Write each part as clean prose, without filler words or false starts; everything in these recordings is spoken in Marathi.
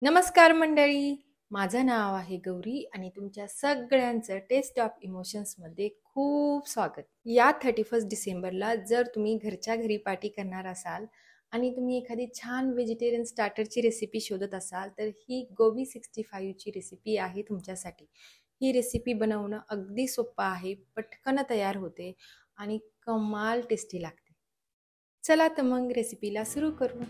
नमस्कार मंडळी, माझं नाव आहे गौरी आणि तुमच्या सगळ्यांचं टेस्ट ऑफ इमोशन्समध्ये खूप स्वागत. या 31 डिसेंबरला जर तुम्ही घरच्या घरी पार्टी करणार असाल आणि तुम्ही एखादी छान व्हेजिटेरियन स्टार्टरची रेसिपी शोधत असाल तर ही गोबी 65ची रेसिपी आहे तुमच्यासाठी. ही रेसिपी बनवणं अगदी सोपं आहे, पटकन तयार होते आणि कमाल टेस्टी लागते. चला तर मग रेसिपीला सुरू करू.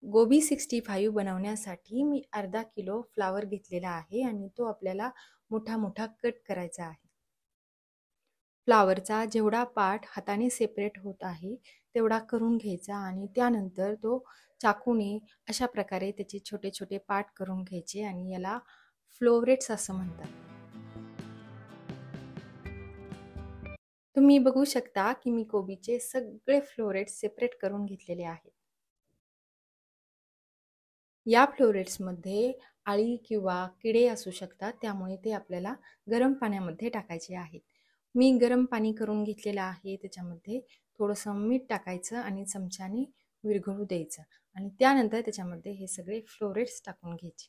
गोबी 65 बनवण्यासाठी मी अर्धा किलो फ्लावर घेतलेला आहे आणि तो आपल्याला मोठा मोठा कट करायचा आहे. फ्लावरचा जेवढा पार्ट हाताने सेपरेट होत आहे तेवढा करून घ्यायचा आणि त्यानंतर तो चाकूने अशा प्रकारे त्याचे छोटे छोटे पार्ट करून घ्यायचे आणि याला फ्लोरेट्स असं म्हणतात. तुम्ही बघू शकता की मी कोबीचे सगळे फ्लोरेट्स सेपरेट करून घेतलेले आहेत. या फ्लोरेट्समध्ये आळी किंवा किडे असू शकतात, त्यामुळे ते आपल्याला गरम पाण्यामध्ये टाकायचे आहेत. मी गरम पाणी करून घेतलेलं आहे. त्याच्यामध्ये थोडंसं मीठ टाकायचं आणि चमच्याने विरघळू द्यायचं आणि त्यानंतर त्याच्यामध्ये हे सगळे फ्लोरेट्स टाकून घ्यायचे.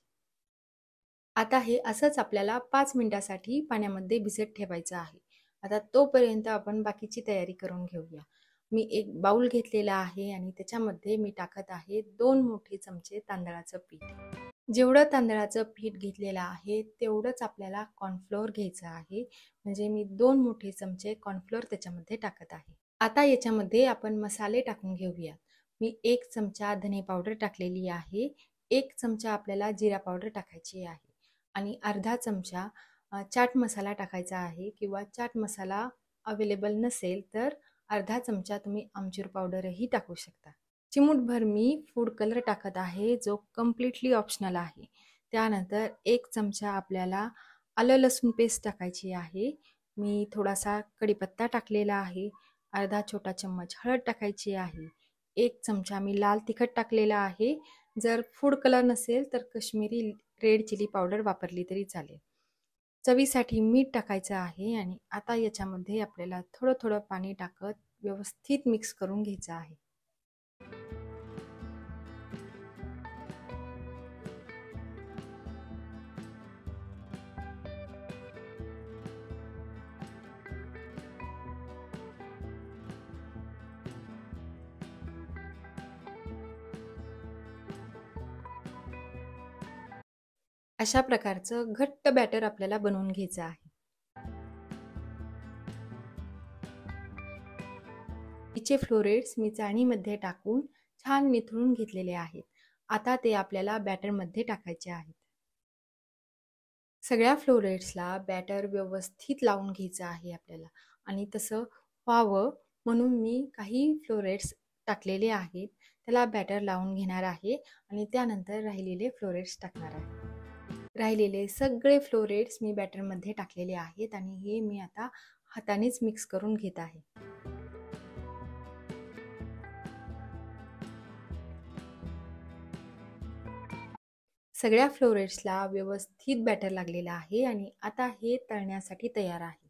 आता हे असंच आपल्याला 5 मिनिटासाठी पाण्यामध्ये भिजत ठेवायचं आहे. आता तोपर्यंत आपण बाकीची तयारी करून घेऊया. मी एक बाउल घेतलेला आहे आणि त्याच्यामध्ये मी टाकत आहे 2 मोठे चमचे तांदळाचं पीठ. जेवढं तांदळाचं पीठ घेतलेलं आहे तेवढंच आपल्याला कॉर्नफ्लोअर घ्यायचं आहे. म्हणजे मी 2 मोठे चमचे कॉर्नफ्लोअर त्याच्यामध्ये टाकत आहे. आता याच्यामध्ये आपण मसाले टाकून घेऊया. मी 1 चमचा धने पावडर टाकलेली आहे. 1 चमचा आपल्याला जिरा पावडर टाकायची आहे आणि अर्धा चमचा चाट मसाला टाकायचा आहे किंवा चाट मसाला अवेलेबल नसेल तर अर्धा चमचा तुम्ही आमचूर पावडरही टाकू शकता. चिमूटभर मी फूड कलर टाकत आहे जो कम्प्लिटली ऑप्शनल आहे. त्यानंतर 1 चमचा आपल्याला आलं लसूण पेस्ट टाकायची आहे. मी थोडासा कढीपत्ता टाकलेला आहे. अर्धा छोटा चम्मच हळद टाकायची आहे. 1 चमचा मी लाल तिखट टाकलेला आहे. जर फूड कलर नसेल तर कश्मीरी रेड चिली पावडर वापरली तरी चालेल. चवीसाठी मीठ टाकायचं आहे आणि आता याच्यामध्ये आपल्याला थोडं थोडं पाणी टाकत व्यवस्थित मिक्स करून घ्यायचं आहे. अशा प्रकारचं घट्ट बॅटर आपल्याला बनवून घ्यायचं आहे. तिचे फ्लोरेट्स मी चाळणीमध्ये टाकून छान निथळून घेतलेले आहेत. आता ते आपल्याला बॅटरमध्ये टाकायचे आहेत. सगळ्या फ्लोरेट्सला बॅटर व्यवस्थित लावून घ्यायचं आहे आपल्याला आणि तसं व्हावं म्हणून मी काही फ्लोरेट्स टाकलेले आहेत. त्याला बॅटर लावून घेणार आहे आणि त्यानंतर राहिलेले फ्लोरेट्स टाकणार आहे. राहिलेले सगळे फ्लोरेट्स मी बॅटरमध्ये टाकलेले आहेत आणि हे मी आता हातानेच मिक्स करून घेत आहे. सगळ्या फ्लोरेट्सला व्यवस्थित बॅटर लागलेलं आहे आणि आता हे तळण्यासाठी तयार आहे.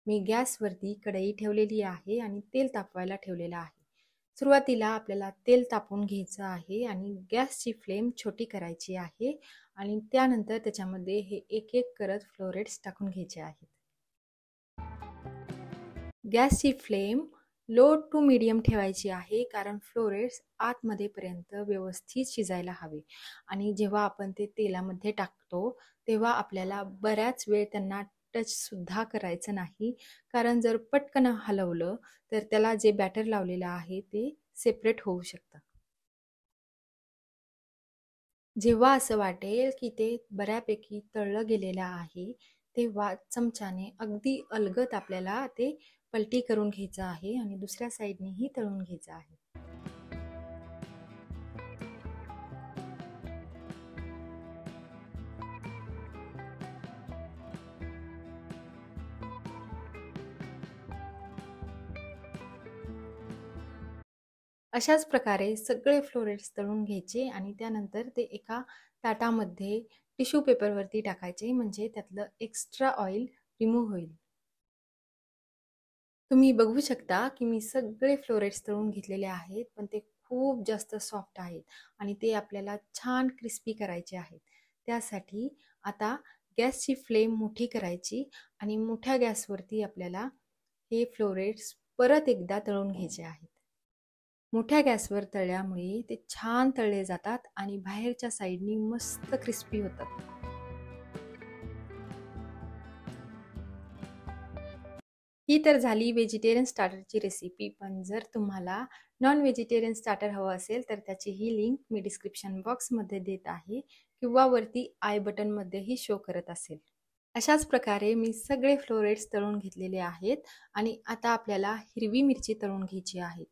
मी गॅसवरती कढई ठेवलेली आहे आणि तेल तापवायला ठेवलेलं आहे. सुरुवातीला आपल्याला तेल तापवून घ्यायचं आहे आणि गॅसची फ्लेम छोटी करायची आहे आणि त्यानंतर त्याच्यामध्ये हे एक एक करत फ्लोरेट्स टाकून घ्यायचे आहेत. गॅसची फ्लेम लो टू मीडियम ठेवायची आहे कारण फ्लोरेट्स आतमध्येपर्यंत व्यवस्थित शिजायला हवे आणि जेव्हा आपण ते तेलामध्ये टाकतो तेव्हा आपल्याला बऱ्याच वेळ त्यांना टचसुद्धा करायचं नाही कारण जर पटकन हलवलं तर त्याला जे बॅटर लावलेलं आहे ते सेपरेट होऊ शकतं. जेव्हा असं वाटेल की ते बऱ्यापैकी तळलं गेलेलं आहे तेव्हा चमच्याने अगदी अलगद आपल्याला ते पलटी करून घ्यायचं आहे आणि दुसऱ्या साईडनेही तळून घ्यायचं आहे. अशाच प्रकारे सगळे फ्लोरेट्स तळून घ्यायचे आणि त्यानंतर ते एका ताटामध्ये टिश्यू पेपरवरती टाकायचे, म्हणजे त्यातलं एक्स्ट्रा ऑइल रिमूव्ह होईल. तुम्ही बघू शकता की मी सगळे फ्लोरेट्स तळून घेतलेले आहेत, पण ते खूप जास्त सॉफ्ट आहेत आणि ते आपल्याला छान क्रिस्पी करायचे आहेत. त्यासाठी आता गॅसची फ्लेम मोठी करायची आणि मोठ्या गॅसवरती आपल्याला हे फ्लोरेट्स परत एकदा तळून घ्यायचे आहेत. मोठ्या गॅसवर तळल्यामुळे ते छान तळले जातात आणि बाहेरच्या साईडनी मस्त क्रिस्पी होतात. ही तर झाली व्हेजिटेरियन स्टार्टरची रेसिपी, पण जर तुम्हाला नॉन व्हेजिटेरियन स्टार्टर हवं असेल तर त्याची ही लिंक मी डिस्क्रिप्शन बॉक्समध्ये देत आहे किंवा वरती आय बटनमध्येही शो करत असेल. अशाच प्रकारे मी सगळे फ्लोरेट्स तळून घेतलेले आहेत आणि आता आपल्याला हिरवी मिरची तळून घ्यायची आहे.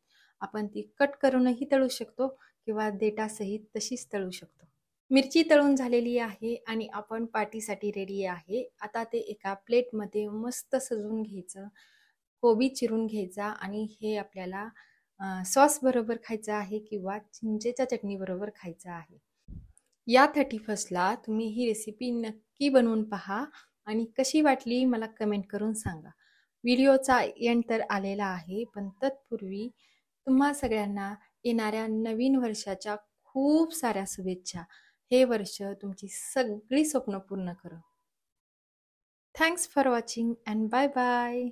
आपण ती कट करूनही तळू शकतो किंवा देठासहित तशीच तळू शकतो. मिरची तळून झालेली आहे आणि आपण पार्टीसाठी रेडी आहे. आता ते एका प्लेटमध्ये मस्त सजवून घ्यायचं. कोबी चिरून घ्यायचा आणि हे आपल्याला सॉस बरोबर खायचं आहे किंवा चिंचेच्या चटणी बरोबर खायचं आहे. या 31ला तुम्ही ही रेसिपी नक्की बनवून पहा आणि कशी वाटली मला कमेंट करून सांगा. व्हिडिओचा एंड तर आलेला आहे, पण तत्पूर्वी तुम्हा सगळ्यांना येणाऱ्या नवीन वर्षाच्या खूप साऱ्या शुभेच्छा. हे वर्ष तुमची सगळी स्वप्न पूर्ण करो. Thanks for watching and bye bye.